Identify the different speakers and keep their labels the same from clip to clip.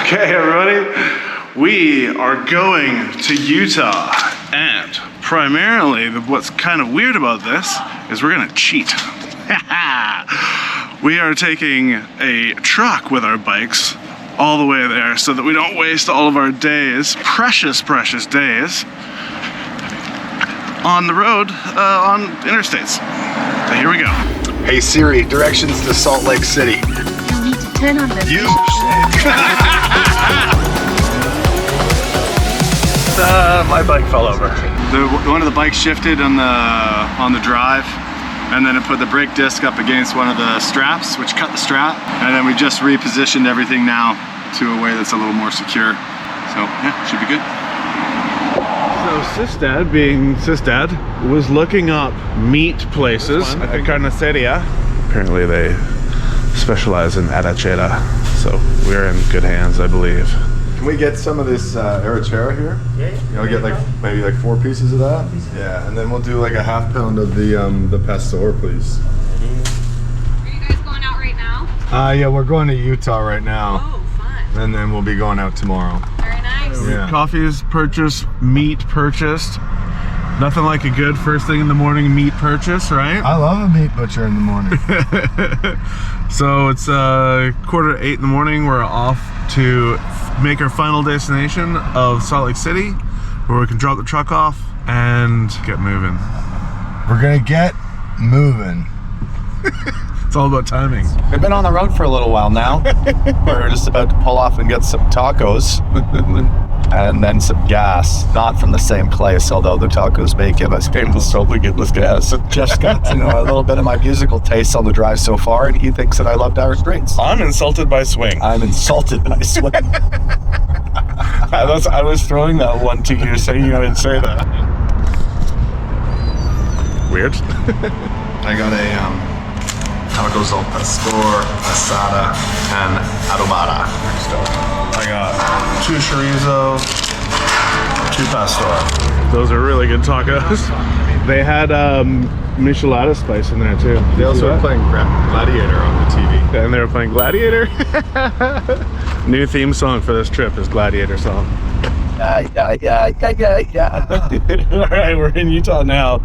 Speaker 1: Okay, everybody, we are going to Utah, and primarily what's kind of weird about this is we're gonna cheat. We are taking a truck with our bikes all the way there so that we don't waste all of our days, precious days, on the road, on interstates. So here we go.
Speaker 2: Hey Siri, directions to Salt Lake City.
Speaker 3: You'll need to turn on the
Speaker 2: My bike fell over.
Speaker 1: One of the bikes shifted on the drive, and then it put the brake disc up against one of the straps, which cut the strap, and then we just repositioned everything now to a way that's a little more secure. So yeah, should be good. So Sistad, being Sistad, was looking up meat places at Carniceria. Apparently they specialize in arrachera, so we're in good hands, I believe.
Speaker 2: Can we get some of this arrachera here? Yeah. You know, get like maybe like 4 pieces of that. Yeah, and then we'll do like a ½ pound of the pastor, please.
Speaker 4: Are you guys going out right now?
Speaker 2: Yeah, we're going to Utah right now.
Speaker 4: Oh, fun.
Speaker 2: And then we'll be going out tomorrow.
Speaker 4: Very nice.
Speaker 2: Yeah.
Speaker 1: Coffee's purchased, meat purchased. Nothing like a good first thing in the morning meat purchase, right?
Speaker 2: I love a meat butcher in the morning.
Speaker 1: So it's 7:45 in the morning. We're off to make our final destination of Salt Lake City, where we can drop the truck off and get moving.
Speaker 2: We're gonna get moving.
Speaker 1: It's all about timing.
Speaker 5: We've been on the road for a little while now. We're just about to pull off and get some tacos and then some gas. Not from the same place, although the tacos may give us painless totally give us gas. Just got a little bit of my musical taste on the drive so far, and he thinks that I love Dire Straits.
Speaker 1: I'm insulted by swing.
Speaker 5: I'm insulted by swing. I was throwing that one to you, saying I didn't say that.
Speaker 1: Weird.
Speaker 2: I got a tacos al pastor, asada, and adobada.
Speaker 1: I got 2 chorizo, 2 pastor. Those are really good tacos. They had michelada spice in there too.
Speaker 2: They also were playing Gladiator on the TV.
Speaker 1: And they were playing Gladiator. New theme song for this trip is Gladiator song.
Speaker 5: Yeah.
Speaker 6: All right, we're in Utah now.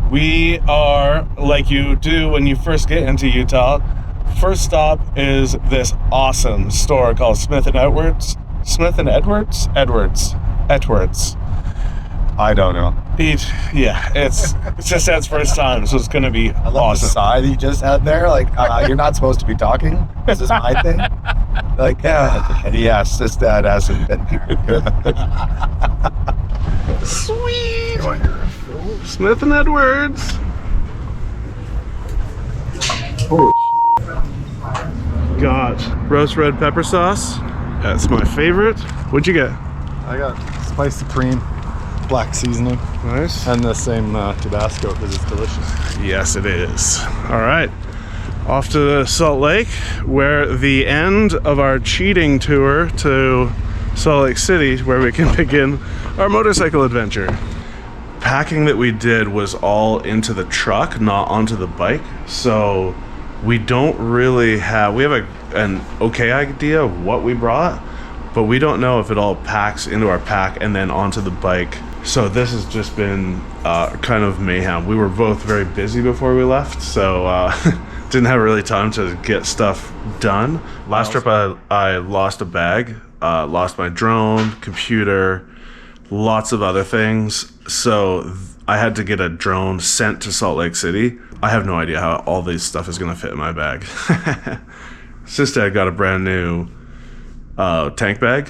Speaker 6: We are, like you do when you first get into Utah, first stop is this awesome store called Smith & Edwards. Smith & Edwards? Edwards.
Speaker 5: I don't know.
Speaker 6: Yeah, it's just Ed's first time, so it's going to be
Speaker 5: I love
Speaker 6: awesome.
Speaker 5: the sigh that you just had there. Like, you're not supposed to be talking. This is my thing. Like, yeah. Yes, this dad hasn't been here.
Speaker 1: Sweet. Smith & Edwards. Got roast red pepper sauce. That's my favorite. What'd you get?
Speaker 2: I got spicy cream, black seasoning,
Speaker 1: Nice.
Speaker 2: and the same Tabasco because it's delicious.
Speaker 1: Yes, it is. All right. Off to Salt Lake, where the end of our cheating tour to Salt Lake City, where we can begin our motorcycle adventure. Packing that we did was all into the truck, not onto the bike. So we don't really have, we have an okay idea of what we brought, but we don't know if it all packs into our pack and then onto the bike. So this has just been kind of mayhem. We were both very busy before we left, so didn't have really time to get stuff done. Last trip I lost a bag, lost my drone, computer, lots of other things. So I had to get a drone sent to Salt Lake City. I have no idea how all this stuff is gonna fit in my bag. Sister got a brand new tank bag,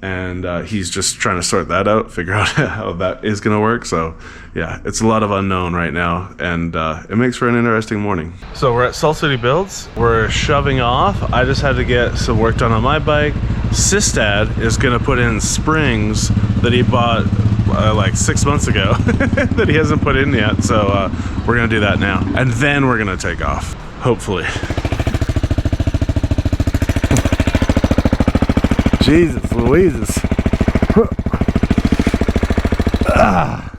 Speaker 1: and he's just trying to sort that out, figure out how that is gonna work. So yeah, it's a lot of unknown right now, and it makes for an interesting morning. So we're at Salt City Builds. We're shoving off. I just had to get some work done on my bike. Sistad is gonna put in springs that he bought like 6 months ago that he hasn't put in yet. So we're gonna do that now, and then we're gonna take off, hopefully.
Speaker 2: Jesus Louises. Ah.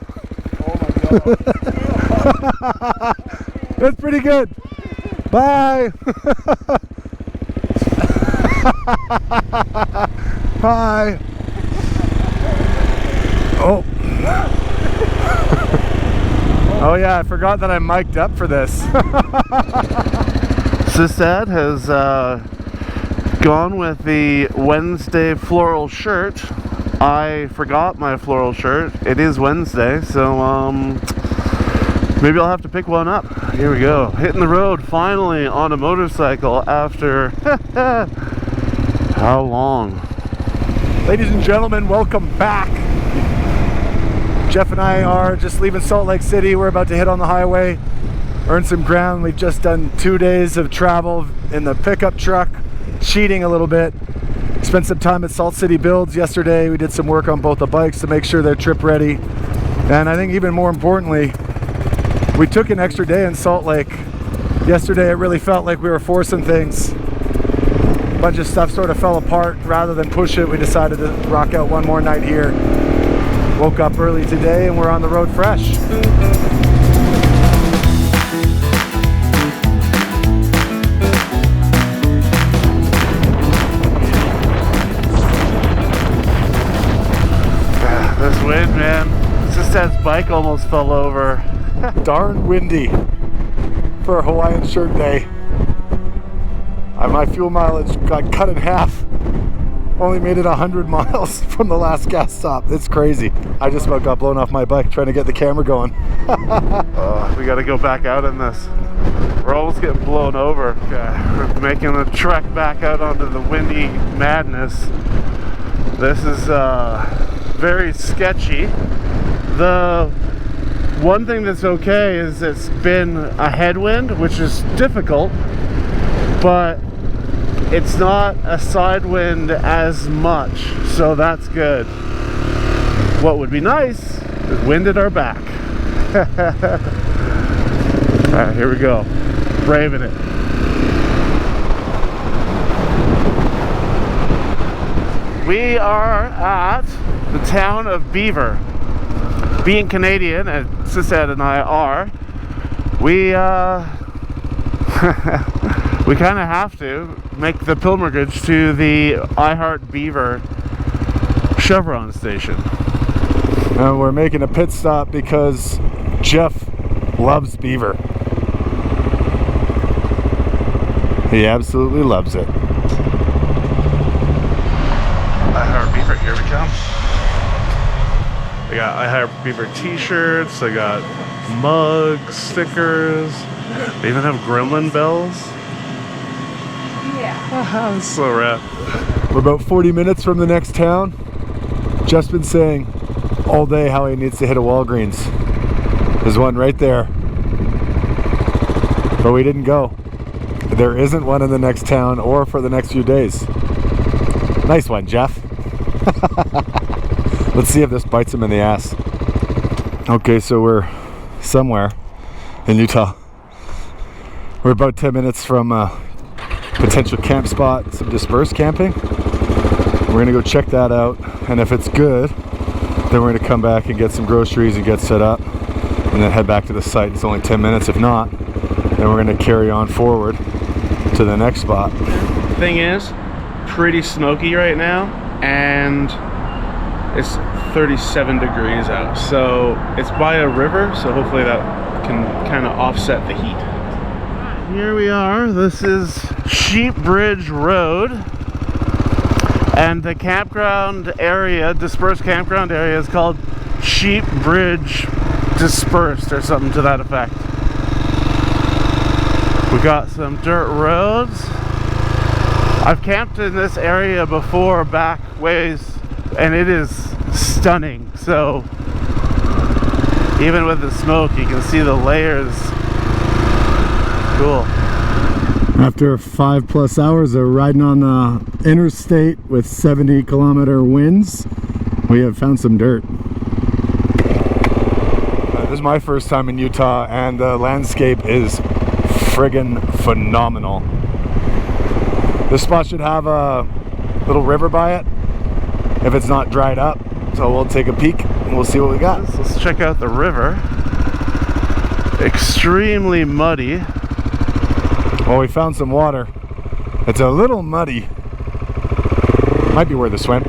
Speaker 2: Oh my God. That's pretty good. Bye. Hi. Oh. Oh yeah, I forgot that I'm mic'd up for this.
Speaker 1: Sistad has gone with the Wednesday floral shirt. I forgot my floral shirt. It is Wednesday, so maybe I'll have to pick one up. Here we go, hitting the road finally on a motorcycle after how long?
Speaker 2: Ladies and gentlemen, welcome back. Jeff and I are just leaving Salt Lake City. We're about to hit on the highway, earn some ground. We've just done 2 days of travel in the pickup truck, cheating a little bit. Spent some time at Salt City Builds yesterday. We did some work on both the bikes to make sure they're trip ready. And I think even more importantly, we took an extra day in Salt Lake. Yesterday it really felt like we were forcing things. A bunch of stuff sort of fell apart. Rather than push it, we decided to rock out one more night here. Woke up early today and we're on the road fresh.
Speaker 1: This wind, man. Sistad's bike almost fell over.
Speaker 2: Darn windy for a Hawaiian shirt day. My fuel mileage got cut in half. Only made it 100 miles from the last gas stop. It's crazy. I just about got blown off my bike trying to get the camera going.
Speaker 1: We gotta go back out in this. We're almost getting blown over. We're making the trek back out onto the windy madness. This is very sketchy. The one thing that's okay is it's been a headwind, which is difficult, but it's not a side wind as much, so that's good. What would be nice is wind at our back. Alright, here we go. Braving it. We are at the town of Beaver. Being Canadian, and Sistad and I are, we we kind of have to make the pilgrimage to the Heart Beaver Chevron station.
Speaker 2: And we're making a pit stop because Jeff loves beaver. He absolutely loves it.
Speaker 1: Heart Beaver, here we come. I got Heart Beaver t-shirts, I got mugs, stickers, they even have gremlin bells. Yeah. That's so rad.
Speaker 2: We're about 40 minutes from the next town. Jeff's been saying all day how he needs to hit a Walgreens. There's one right there. But we didn't go. There isn't one in the next town or for the next few days. Nice one, Jeff. Let's see if this bites him in the ass. Okay, so we're somewhere in Utah. We're about 10 minutes from a potential camp spot, some dispersed camping. We're gonna go check that out, and if it's good, then we're gonna come back and get some groceries and get set up, and then head back to the site. It's only 10 minutes. If not, then we're gonna carry on forward to the next spot.
Speaker 1: Thing is, pretty smoky right now, and it's 37 degrees out, so it's by a river, so hopefully that can kind of offset the heat. Here we are. This is Sheep Bridge Road, and the campground area, dispersed campground area, is called Sheep Bridge Dispersed or something to that effect. We got some dirt roads. I've camped in this area before back ways, and it is stunning. So even with the smoke, you can see the layers. Cool.
Speaker 2: After 5+ hours of riding on the interstate with 70-kilometer winds, we have found some dirt. This is my first time in Utah, and the landscape is friggin' phenomenal. This spot should have a little river by it if it's not dried up, so we'll take a peek and we'll see what we got.
Speaker 1: Let's check out the river. Extremely muddy.
Speaker 2: Well, we found some water. It's a little muddy. Might be worth a swim.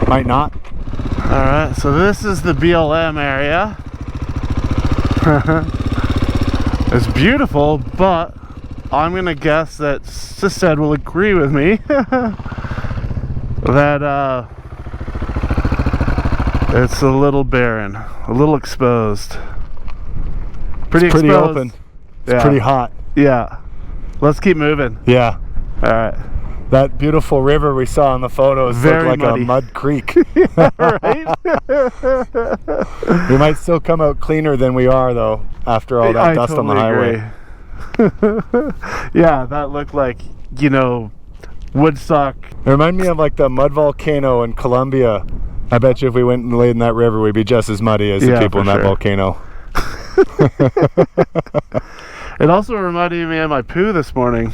Speaker 2: Might not.
Speaker 1: Alright, so this is the BLM area. It's beautiful, but I'm gonna guess that Sisted will agree with me that it's a little barren, a little exposed. Pretty
Speaker 2: It's pretty
Speaker 1: exposed.
Speaker 2: open. It's pretty hot.
Speaker 1: Yeah. Let's keep moving.
Speaker 2: Yeah.
Speaker 1: Alright.
Speaker 2: That beautiful river we saw in the photos
Speaker 1: Very
Speaker 2: looked like
Speaker 1: muddy.
Speaker 2: a mud creek.
Speaker 1: Right?
Speaker 2: We might still come out cleaner than we are, though, after all that
Speaker 1: I
Speaker 2: dust on the
Speaker 1: totally
Speaker 2: highway.
Speaker 1: agree. Yeah, that looked like, you know, Woodstock.
Speaker 2: It reminded me of like the mud volcano in Colombia. I bet you if we went and laid in that river, we'd be just as muddy as the
Speaker 1: Yeah,
Speaker 2: people in
Speaker 1: for
Speaker 2: that
Speaker 1: sure.
Speaker 2: volcano.
Speaker 1: It also reminded me of my poo this morning.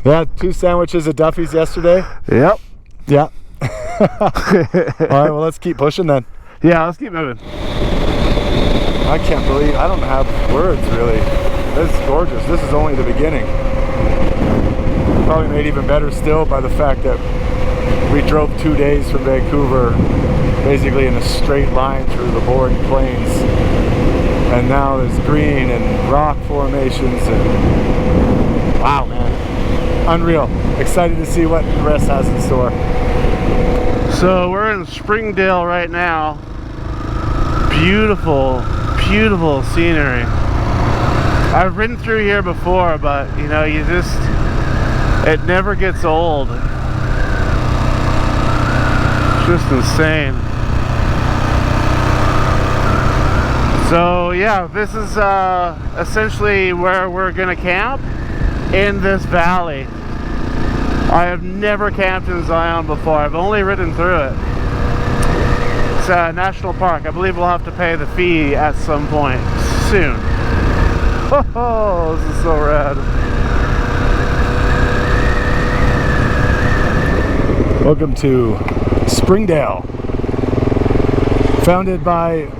Speaker 2: Yeah, 2 sandwiches at Duffy's yesterday.
Speaker 1: Yep.
Speaker 2: Yeah. All right, well, let's keep pushing then.
Speaker 1: Yeah, let's keep moving.
Speaker 2: I can't believe, I don't have words really. This is gorgeous. This is only the beginning. Probably made even better still by the fact that we drove 2 days from Vancouver basically in a straight line through the boring plains. And now there's green and rock formations and wow, man. Unreal. Excited to see what the rest has in store.
Speaker 1: So we're in Springdale right now. Beautiful, beautiful scenery. I've ridden through here before, but you know, it never gets old. It's just insane. So yeah, this is essentially where we're gonna camp, in this valley. I have never camped in Zion before. I've only ridden through it. It's a national park. I believe we'll have to pay the fee at some point soon. Oh, this is so rad.
Speaker 2: Welcome to Springdale. Founded by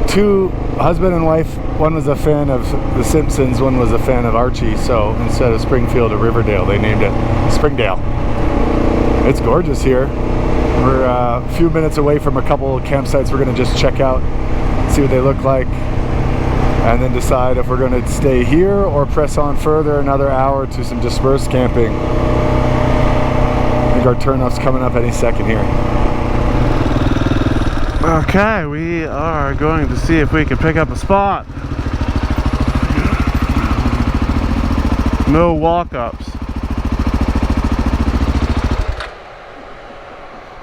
Speaker 2: 2 husband and wife. One was a fan of The Simpsons, one was a fan of Archie, so instead of Springfield or Riverdale, they named it Springdale. It's gorgeous here. We're a few minutes away from a couple of campsites we're going to just check out, see what they look like, and then decide if we're going to stay here or press on further another hour to some dispersed camping. I think our turnout's coming up any second here.
Speaker 1: Okay, we are going to see if we can pick up a spot. No walk-ups.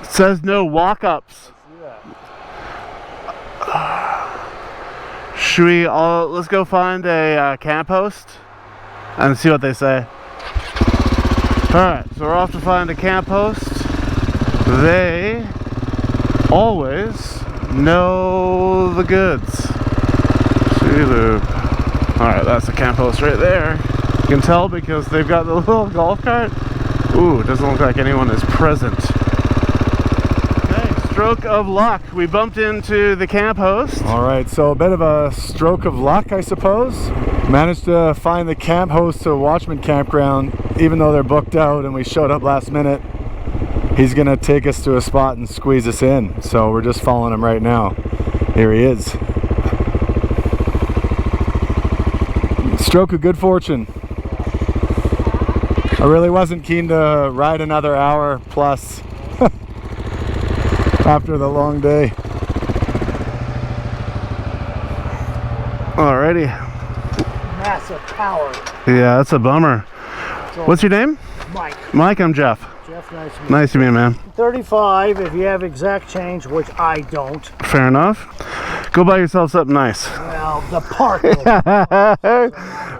Speaker 1: It says no walk-ups. Should we let's go find a camp host and see what they say. Alright, so we're off to find a camp host. They always know the goods. Alright, that's the camp host right there. You can tell because they've got the little golf cart. Ooh, it doesn't look like anyone is present. Okay, stroke of luck. We bumped into the camp host.
Speaker 2: Alright, so a bit of a stroke of luck, I suppose. Managed to find the camp host to Watchman Campground, even though they're booked out and we showed up last minute. He's gonna take us to a spot and squeeze us in, so we're just following him right now. Here he is. Stroke of good fortune. I really wasn't keen to ride another hour plus after the long day.
Speaker 1: Alrighty.
Speaker 3: Massive power.
Speaker 1: Yeah, that's a bummer. What's your name?
Speaker 3: Mike.
Speaker 1: Mike, I'm Jeff.
Speaker 3: Jeff, nice to meet
Speaker 1: Nice to meet you, man.
Speaker 3: you. 35 if you have exact change, which I don't.
Speaker 1: Fair enough. Go buy yourself something nice.
Speaker 3: Well, the park.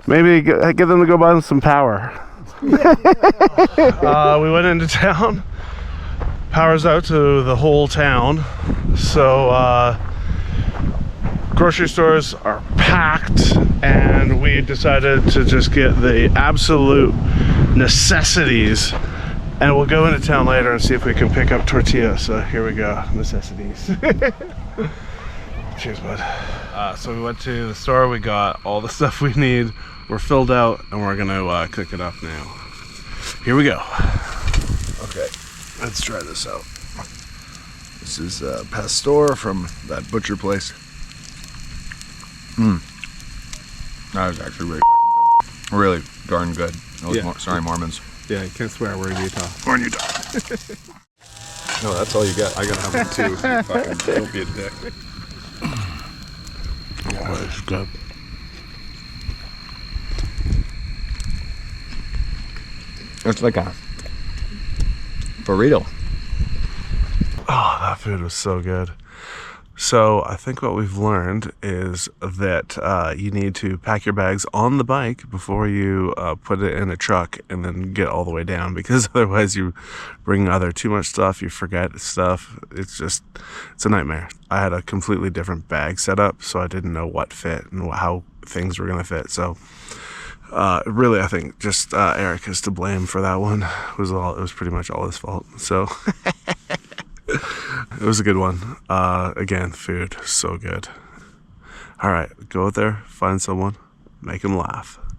Speaker 1: Maybe get them to go buy some power. We went into town. Power's out to the whole town. So grocery stores are packed, and we decided to just get the absolute necessities. And we'll go into town later and see if we can pick up tortillas. So here we go, necessities. Cheers, bud. So we went to the store, we got all the stuff we need. We're filled out and we're gonna cook it up now. here we go. Okay, let's try this out. This is Pastor from that butcher place. That was actually really fucking good. Really darn good. Sorry, Mormons.
Speaker 7: Yeah, you can't swear. We're in Utah.
Speaker 1: We're in Utah.
Speaker 7: No, that's all you get. I gotta have one too. Fucking don't be a dick.
Speaker 1: Oh, it's good.
Speaker 5: It's like a burrito.
Speaker 1: Oh, that food was so good. So I think what we've learned is that you need to pack your bags on the bike before you put it in a truck and then get all the way down, because otherwise you bring either too much stuff, you forget stuff. It's a nightmare. I had a completely different bag setup, so I didn't know what fit and how things were going to fit. So really, I think just Eric is to blame for that one. It was pretty much all his fault. So it was a good one. Again, food, so good. All right, go out there, find someone, make them laugh.